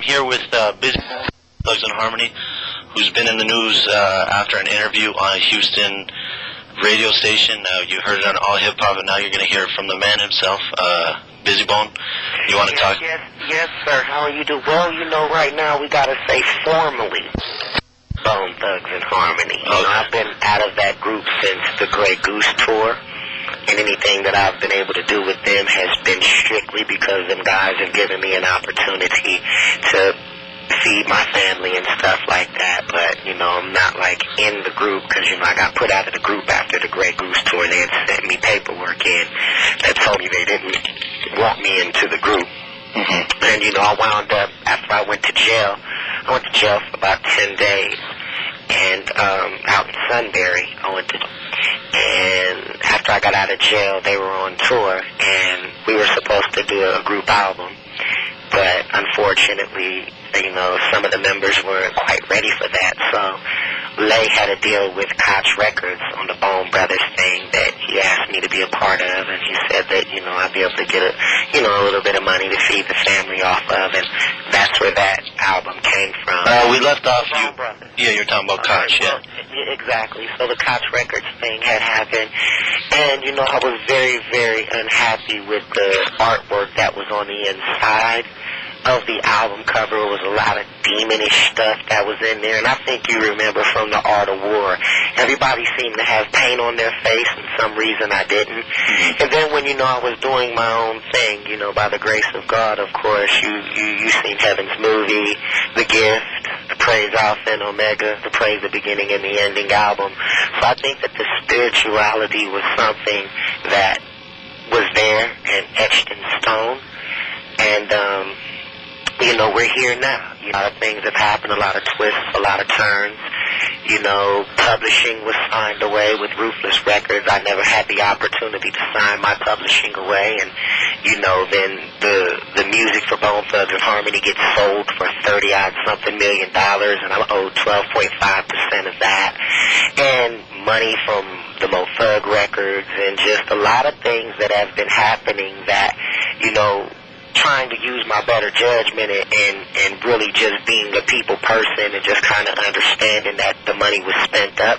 I'm here with Bizzy Thugs in Harmony, who's been in the news after an interview on a Houston radio station. You heard it on All Hip Hop, and now you're going to hear it from the man himself, Bizzy Bone. You want to talk? Yes, sir. How are you doing? Well, you know, right now we got to say formally Bone Thugs in Harmony. You know, I've been out of that group since the Grey Goose tour, and anything that I've been able to do with them has been strictly because them guys have given me an opportunity to feed my family and stuff like that. But, you know, I'm not, like, in the group because, you know, I got put out of the group after the Grey Goose tour. They had sent me paperwork in that told me they didn't want me into the group. And, you know, I wound up, after I went to jail for about 10 days. And out in Sunbury, and after I got out of jail, they were on tour, and we were supposed to do a group album. But unfortunately, you know, some of the members weren't quite ready for that. So Lay had a deal with Koch Records on the Bone Brothers thing that he asked me to be a part of, and he said that, you know, I'd be able to get a little bit of money to feed the family off of, and that's where that album came from. We left off Bone Brothers. Yeah, you're talking about Koch, yeah. Exactly. So the Koch Records thing had happened, and, you know, I was very, very unhappy with the artwork that was on the inside of the album cover. It was a lot of demonish stuff that was in there, and I think you remember from The Art of War, everybody seemed to have paint on their face, and some reason I didn't. And then when, you know, I was doing my own thing, you know, by the grace of God, of course, you seen Heaven's Movie, The Gift, the Praise Alpha and Omega, the Praise the Beginning and the Ending album. So I think that the spirituality was something that was there and etched in stone. And, you know, we're here now. A lot of things have happened, a lot of twists, a lot of turns. You know, publishing was signed away with Ruthless Records. I never had the opportunity to sign my publishing away. And, you know, then the music for Bone Thugs in Harmony gets sold for $30-odd-something million, and I'm owed 12.5% of that. And money from the Mo Thug Records, and just a lot of things that have been happening that, you know, trying to use my better judgment and really just being a people person and just kind of understanding that the money was spent up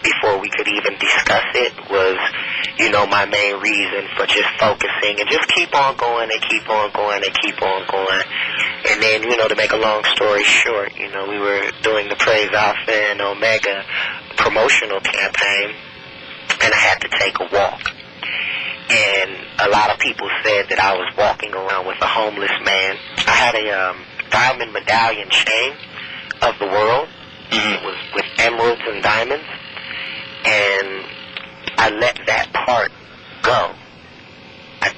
before we could even discuss it was, you know, my main reason for just focusing and just keep on going and keep on going and keep on going. And then, you know, to make a long story short, you know, we were doing the Praise Alpha and Omega promotional campaign, and I had to take a walk. And a lot of people said that I was walking around with a homeless man. I had a diamond medallion chain of the world. It was with emeralds and diamonds. And I let that part go. Thank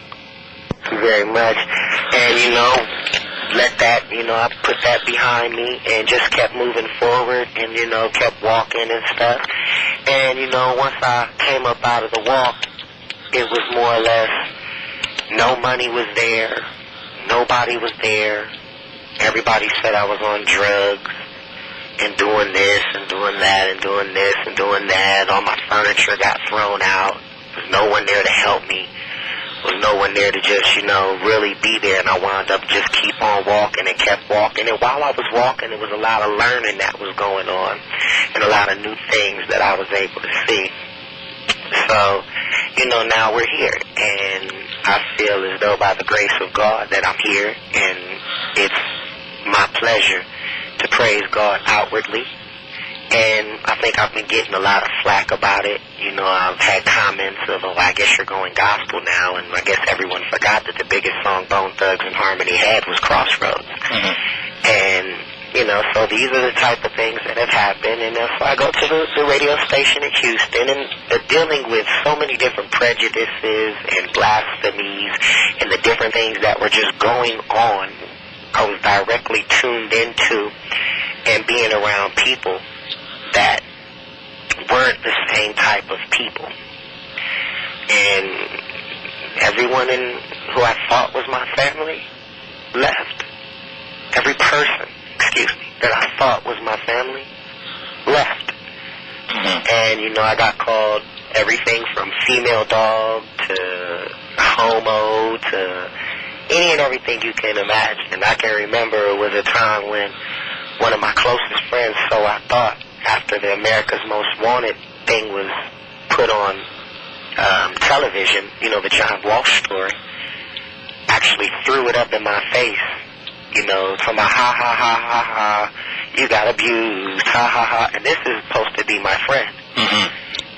you very much. And, you know, let that, you know, I put that behind me and just kept moving forward and, you know, kept walking and stuff. And, you know, once I came up out of the walk, it was more or less no money was there, nobody was there, everybody said I was on drugs and doing this and doing that and doing this and doing that. All my furniture got thrown out. There was no one there to help me. There was no one there to just, you know, really be there, and I wound up just keep on walking and kept walking. And while I was walking, there was a lot of learning that was going on and a lot of new things that I was able to see. So, you know, now we're here, and I feel as though by the grace of God that I'm here, and it's my pleasure to praise God outwardly. And I think I've been getting a lot of flack about it. You know, I've had comments of, oh, I guess you're going gospel now, and I guess everyone forgot that the biggest song Bone Thugs in Harmony had was Crossroads. And, you know, so these are the type of things that have happened, and so I go to the radio station in Houston, and dealing with so many different prejudices and blasphemies and the different things that were just going on. I was directly tuned into and being around people that weren't the same type of people. And everyone who I thought was my family left. Every person, that I thought was my family left. And, you know, I got called everything from female dog to homo to any and everything you can imagine. I can remember it was a time when one of my closest friends, so I thought, after the America's Most Wanted thing was put on television, you know, the John Walsh story, actually threw it up in my face, you know, talking about, ha, ha, ha, ha, ha, you got abused, ha, ha, ha, and this is supposed to be my friend. Mm-hmm.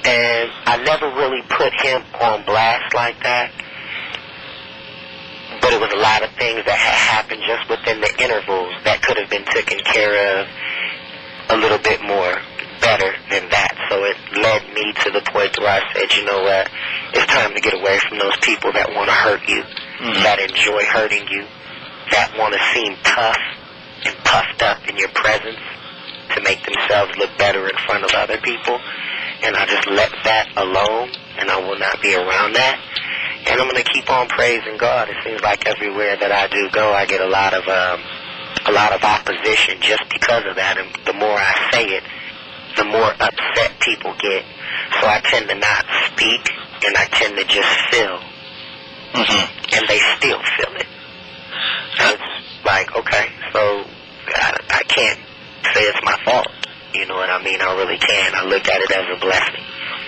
And I never really put him on blast like that, but it was a lot of things that had happened just within the intervals that could have been taken care of a little bit more better than that. So it led me to the point where I said, you know what, it's time to get away from those people that want to hurt you, that enjoy hurting you, that want to seem tough and puffed up in your presence to make themselves look better in front of other people. And I just let that alone, and I will not be around that. And I'm going to keep on praising God. It seems like everywhere that I do go, I get a lot of opposition just because of that. And the more I say it, the more upset people get. So I tend to not speak, and I tend to just feel. Mm-hmm. And they still feel it. So it's like, okay, so I can't say it's my fault. You know what I mean? I really can. I look at it as a blessing,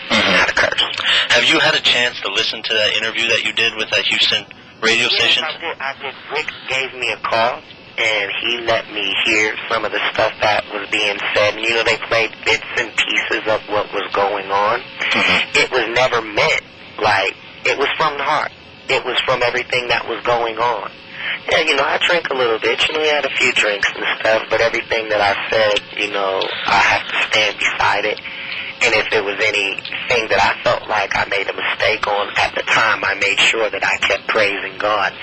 not a curse. Have you had a chance to listen to that interview that you did with that Houston radio station? I did. Rick gave me a call, and he let me hear some of the stuff that was being said. And, you know, they played bits and pieces of what was going on. Mm-hmm. It was never meant like, it was from the heart. It was from everything that was going on. Yeah, you know, I drank a little bit. You know, we had a few drinks and stuff, but everything that I said, you know, I have to stand beside it. And if there was anything that I felt like I made a mistake on at the time, I made sure that I kept praising God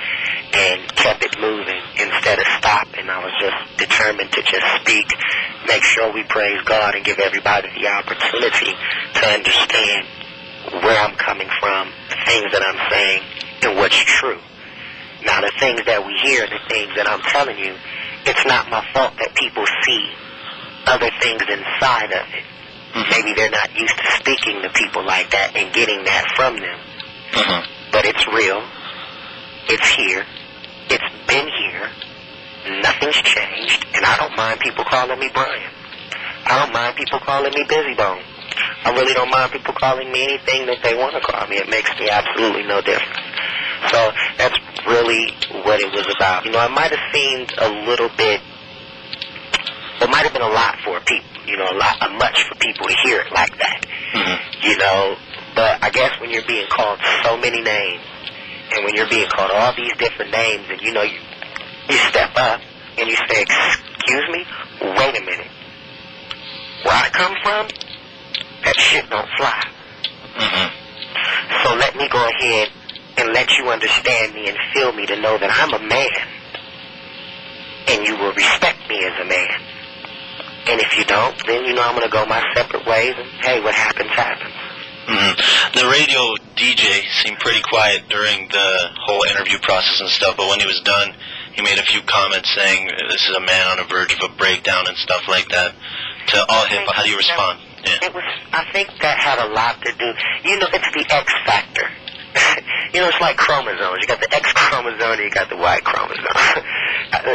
and kept it moving instead of stopping. I was just determined to just speak, make sure we praise God and give everybody the opportunity to understand where I'm coming from, the things that I'm saying, and what's true. Now, the things that we hear, the things that I'm telling you, it's not my fault that people see other things inside of it. Maybe they're not used to speaking to people like that and getting that from them. But it's real. It's here. It's been here. Nothing's changed. And I don't mind people calling me Brian. I don't mind people calling me Bizzy Bone. I really don't mind people calling me anything that they want to call me. It makes me absolutely no difference. So that's really what it was about. You know, it might have seemed a little bit, it might have been a lot for people, you know, much for people to hear it like that. You know, but I guess when you're being called so many names, and when you're being called all these different names, and you know, you step up and you say, excuse me, wait a minute. Where I come from, that shit don't fly. So let me go ahead and let you understand me and feel me to know that I'm a man, and you will respect me as a man. And if you don't, then, you know, I'm going to go my separate ways, and hey, what happens, happens. The radio DJ seemed pretty quiet during the whole interview process and stuff, but when he was done, he made a few comments saying, this is a man on the verge of a breakdown and stuff like that. To all hip, how do you respond? It was, I think that had a lot to do, you know, it's the X factor. You know, it's like chromosomes. You got the X chromosome and you got the Y chromosome.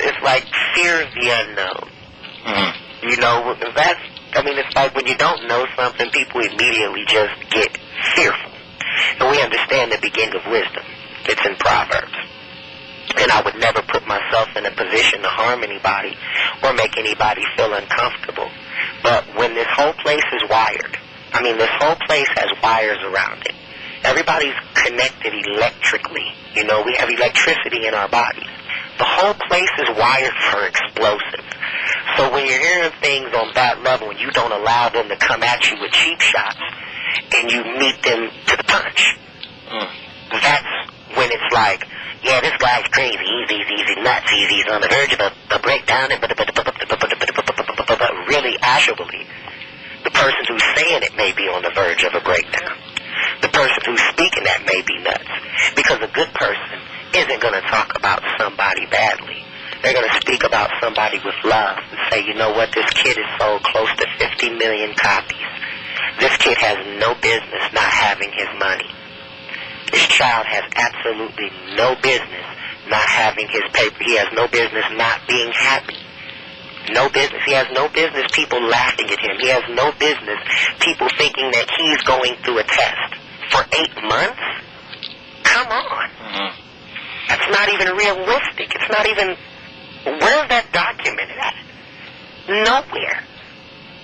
It's like fear of the unknown. You know, it's like when you don't know something, people immediately just get fearful. And we understand the beginning of wisdom. It's in Proverbs. And I would never put myself in a position to harm anybody or make anybody feel uncomfortable. But when this whole place is wired, this whole place has wires around it. Everybody's connected electrically. You know, we have electricity in our bodies. The whole place is wired for explosives. So when you're hearing things on that level and you don't allow them to come at you with cheap shots and you meet them to the punch, that's when it's like, yeah, this guy's crazy. He's nuts. He's on the verge of a breakdown. But really, actually, the person who's saying it may be on the verge of a breakdown. The person who's speaking that may be nuts. Because a good person isn't going to talk about somebody badly. They're going to speak about somebody with love and say, you know what, this kid has sold close to 50 million copies. This kid has no business not having his money. This child has absolutely no business not having his paper. He has no business not being happy. No business. He has no business people laughing at him. He has no business people thinking that he's going through a test. For 8 months? Come on. Mm-hmm. That's not even realistic. It's not even... Where's that documented at? Nowhere.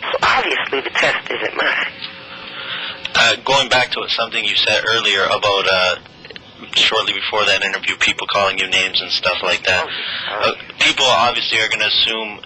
So obviously the test isn't mine. Going back to something you said earlier about shortly before that interview, people calling you names and stuff like that. People obviously are going to assume